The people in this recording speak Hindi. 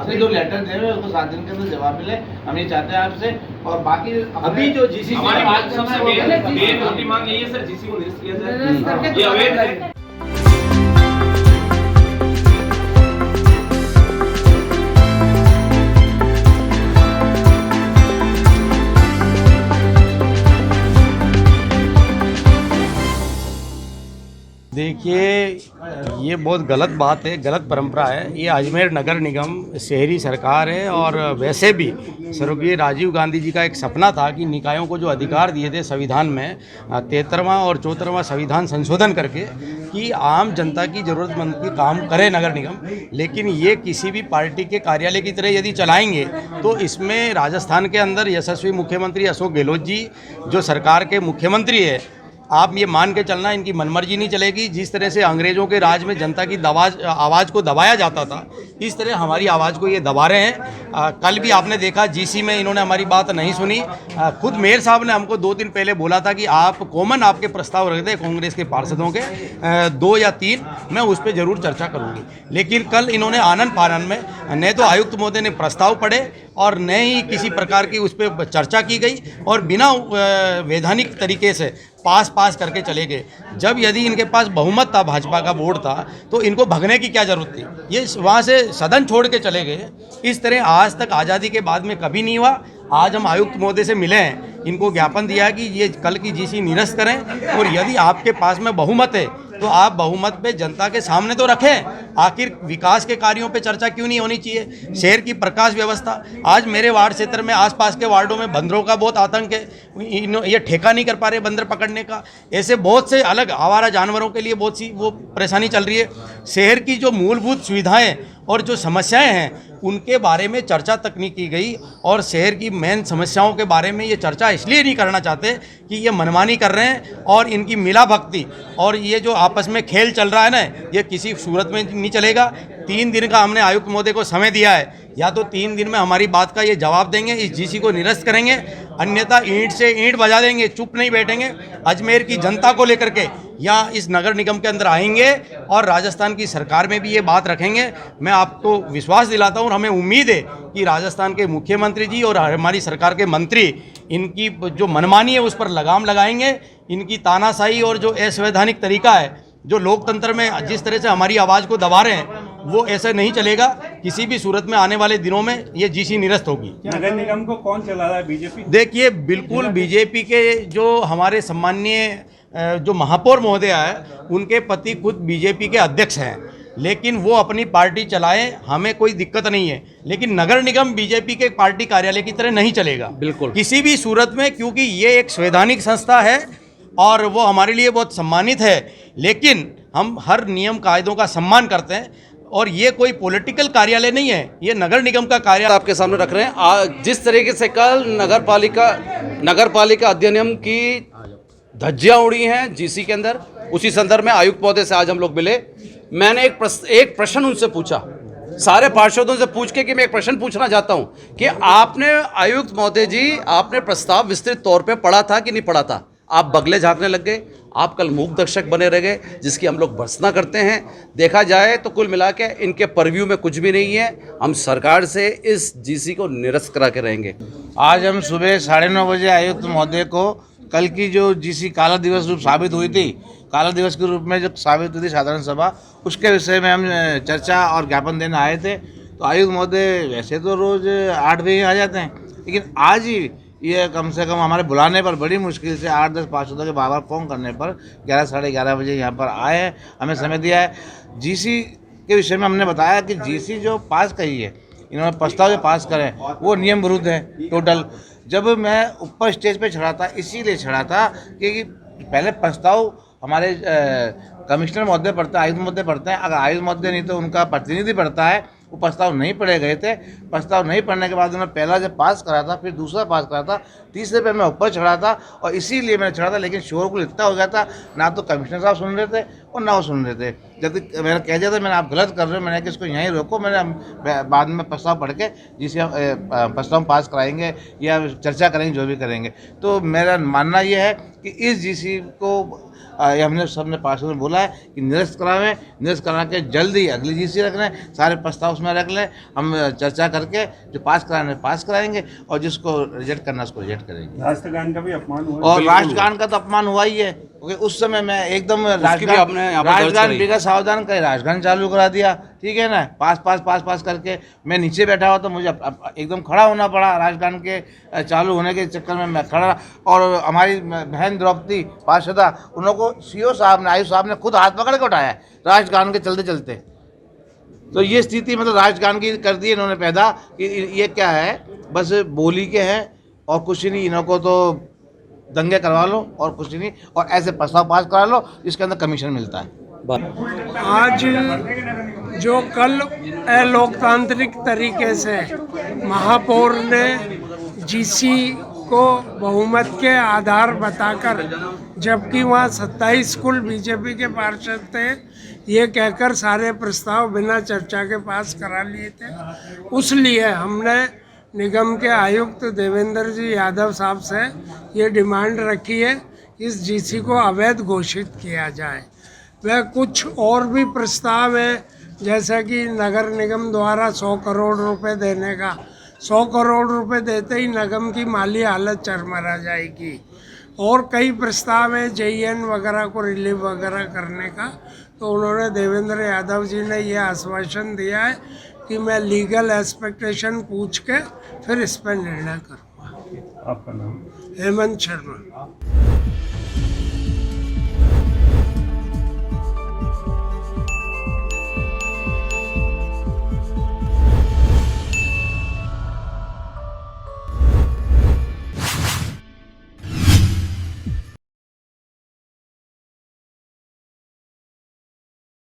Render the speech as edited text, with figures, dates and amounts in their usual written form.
अभी जो लेटर दे हुए उसको 7 दिन के अंदर जवाब मिले, हम ये चाहते हैं आपसे। और बाकी अभी जो जीसी हमारी बात सबसे मेन मोटी मांग यही है सर, जीसी को निरस्त किया जाए, ये अवैध है। देखिए, ये बहुत गलत बात है, गलत परंपरा है। ये अजमेर नगर निगम शहरी सरकार है और वैसे भी स्वर्गीय राजीव गांधी जी का एक सपना था कि निकायों को जो अधिकार दिए थे संविधान में 73वां और 74वां संविधान संशोधन करके कि आम जनता की ज़रूरतमंद की काम करे नगर निगम। लेकिन ये किसी भी पार्टी के कार्यालय की तरह यदि चलाएंगे तो इसमें राजस्थान के अंदर यशस्वी मुख्यमंत्री अशोक गहलोत जी जो सरकार के मुख्यमंत्री है, आप ये मान के चलना इनकी मनमर्जी नहीं चलेगी। जिस तरह से अंग्रेज़ों के राज में जनता की आवाज़ को दबाया जाता था, इस तरह हमारी आवाज़ को ये दबा रहे हैं। कल भी आपने देखा जीसी में इन्होंने हमारी बात नहीं सुनी। खुद मेयर साहब ने हमको 2 दिन पहले बोला था कि आप कॉमन आपके प्रस्ताव रख दें कांग्रेस के पार्षदों के 2 या 3, मैं उस पर ज़रूर चर्चा करूँगी। लेकिन कल इन्होंने आनन फानन में न तो आयुक्त महोदय ने प्रस्ताव पढ़े और न ही किसी प्रकार की उस पर चर्चा की गई और बिना वैधानिक तरीके से पास करके चले गए। जब यदि इनके पास बहुमत था, भाजपा का वोट था, तो इनको भगने की क्या ज़रूरत थी? ये वहाँ से सदन छोड़ के चले गए। इस तरह आज तक आज़ादी के बाद में कभी नहीं हुआ। आज हम आयुक्त महोदय से मिले हैं, इनको ज्ञापन दिया है कि ये कल की जीसी निरस्त करें और यदि आपके पास में बहुमत है तो आप बहुमत पे जनता के सामने तो रखें। आखिर विकास के कार्यों पे चर्चा क्यों नहीं होनी चाहिए? शहर की प्रकाश व्यवस्था, आज मेरे वार्ड क्षेत्र में आसपास के वार्डों में बंदरों का बहुत आतंक है, ये ठेका नहीं कर पा रहे बंदर पकड़ने का। ऐसे बहुत से अलग आवारा जानवरों के लिए बहुत सी वो परेशानी चल रही है। शहर की जो मूलभूत सुविधाएँ और जो समस्याएं हैं उनके बारे में चर्चा तक नहीं की गई और शहर की मेन समस्याओं के बारे में ये चर्चा इसलिए नहीं करना चाहते कि ये मनमानी कर रहे हैं और इनकी मिला भक्ति और ये जो आपस में खेल चल रहा है ना, ये किसी सूरत में नहीं चलेगा। 3 दिन का हमने आयुक्त महोदय को समय दिया है, या तो 3 दिन में हमारी बात का ये जवाब देंगे, इस जीसी को निरस्त करेंगे, अन्यथा ईंट से ईंट बजा देंगे, चुप नहीं बैठेंगे। अजमेर की जनता को लेकर के यहाँ इस नगर निगम के अंदर आएंगे और राजस्थान की सरकार में भी ये बात रखेंगे। मैं आपको विश्वास दिलाता हूँ और हमें उम्मीद है कि राजस्थान के मुख्यमंत्री जी और हमारी सरकार के मंत्री इनकी जो मनमानी है उस पर लगाम लगाएंगे। इनकी तानाशाही और जो असंवैधानिक तरीका है, जो लोकतंत्र में जिस तरह से हमारी आवाज़ को दबा रहे हैं, वो ऐसे नहीं चलेगा। किसी भी सूरत में आने वाले दिनों में ये जीसी निरस्त होगी। नगर निगम को कौन चला रहा है? बीजेपी? देखिए, बिल्कुल बीजेपी के जो हमारे सम्माननीय जो महापौर महोदय है, उनके पति खुद बीजेपी के अध्यक्ष हैं, लेकिन वो अपनी पार्टी चलाएं, हमें कोई दिक्कत नहीं है। लेकिन नगर निगम बीजेपी के पार्टी कार्यालय की तरह नहीं चलेगा बिल्कुल किसी भी सूरत में, क्योंकि ये एक संवैधानिक संस्था है और वो हमारे लिए बहुत सम्मानित है। लेकिन हम हर नियम कायदों का सम्मान करते हैं और ये कोई पॉलिटिकल कार्यालय नहीं है, ये नगर निगम का कार्यालय आपके सामने रख रहे हैं। जिस तरीके से कल नगर पालिका अधिनियम की धज्जियां उड़ी हैं जीसी के अंदर, उसी संदर्भ में आयुक्त महोदय से आज हम लोग मिले। मैंने एक प्रश्न उनसे पूछा, सारे पार्षदों से पूछ के कि मैं एक प्रश्न पूछना चाहता हूं कि आपने आयुक्त महोदय जी, आपने प्रस्ताव विस्तृत तौर पे पढ़ा था कि नहीं पढ़ा था? आप बगले झांकने लग गए, आप कल मूक दर्शक बने रह गए, जिसकी हम लोग भर्त्सना करते हैं। देखा जाए तो कुल मिला के इनके परव्यू में कुछ भी नहीं है। हम सरकार से इस जीसी को निरस्त करा के रहेंगे। आज हम सुबह 9:30 बजे आयुक्त महोदय को कल की जो जीसी काला दिवस रूप साबित हुई थी, काला दिवस के रूप में जब साबित हुई थी साधारण सभा, उसके विषय में हम चर्चा और ज्ञापन देने आए थे। तो आयुक्त महोदय वैसे तो रोज़ 8 बजे आ जाते हैं, लेकिन आज ही ये कम से कम हमारे बुलाने पर बड़ी मुश्किल से 8-10 पार्षदों के बार फ़ोन करने पर 11 साढ़े 11 बजे यहाँ पर आए हैं, हमें समय दिया है। जीसी के विषय में हमने बताया कि जीसी जो पास कही है, इन्होंने प्रस्ताव जो पास करें वो नियम विरुद्ध है टोटल। जब मैं ऊपर स्टेज पे चढ़ा था, इसीलिए चढ़ा था कि पहले प्रस्ताव हमारे कमिश्नर महोदय पढ़ते हैं, आयुक्त महोदय पढ़ते हैं। अगर आयुक्त महोदय नहीं तो उनका प्रतिनिधि पढ़ता है, वो प्रस्ताव नहीं पढ़े गए थे। प्रस्ताव नहीं पढ़ने के बाद उन्होंने पहला जब पास करा था, फिर दूसरा पास करा था, तीसरे पे मैं ऊपर चढ़ा था और इसीलिए मैंने चढ़ा था। लेकिन शोरगुल इतना हो गया था, ना तो कमिश्नर साहब सुन रहे थे और ना वो सुन रहे थे। जब तक मैंने कह दिया था मैंने आप गलत कर रहे हो, मैंने कि इसको यहीं रोको, मैंने बाद में प्रस्ताव पढ़ के जिसे हम प्रस्ताव पास कराएंगे या चर्चा करेंगे, जो भी करेंगे। तो मेरा मानना ये है कि इस जीसी को ये हमने सबने पार्षद में बोला है कि निरस्त करावें, निरस्त करा के जल्दी अगली जीसी रख लें, सारे प्रस्ताव उसमें रख लें, हम चर्चा करके जो पास कराने पास कराएंगे और जिसको रिजेक्ट करना उसको रिजेक्ट करेंगे। राष्ट्रगान का भी अपमान हुआ और राष्ट्रगान का तो अपमान हुआ ही है, क्योंकि उस समय मैं एकदम राष्ट्रगान बिगड़ सावधान का राष्ट्रगान चालू करा दिया, ठीक है ना, पास पास पास पास करके मैं नीचे बैठा हुआ तो मुझे एकदम खड़ा होना पड़ा राष्ट्रगान के चालू होने के चक्कर में मैं खड़ा। और हमारी बहन द्रौपदी पार्षदा, उन लोगों को सीओ साहब ने, आयुष साहब ने खुद हाथ पकड़ के उठाया राष्ट्रगान के चलते चलते। तो ये स्थिति मतलब राष्ट्रगान की कर दी इन्होंने पैदा कि ये क्या है, बस बोली के हैं और कुछ नहीं, इन्हों को तो दंगे करवा लो और कुछ नहीं, और ऐसे प्रस्ताव पास करा लो जिसके अंदर कमीशन मिलता है। आज जो कल अलोकतांत्रिक तरीके से महापौर ने जीसी को बहुमत के आधार बताकर, जबकि वहाँ 27 कुल बीजेपी के पार्षद थे, ये कहकर सारे प्रस्ताव बिना चर्चा के पास करा लिए थे। उसलिए हमने निगम के आयुक्त देवेंद्र जी यादव साहब से ये डिमांड रखी है इस जीसी को अवैध घोषित किया जाए। वह कुछ और भी प्रस्ताव है, जैसा कि नगर निगम द्वारा 100 करोड़ रुपए देने का, 100 करोड़ रुपए देते ही निगम की माली हालत चरमरा जाएगी। और कई प्रस्ताव हैं जेईएन वगैरह को रिलीव वगैरह करने का। तो उन्होंने देवेंद्र यादव जी ने यह आश्वासन दिया है कि मैं लीगल एक्सपेक्टेशन पूछ के फिर इस पर निर्णय करूँगा। आपका नाम? हेमंत शर्मा।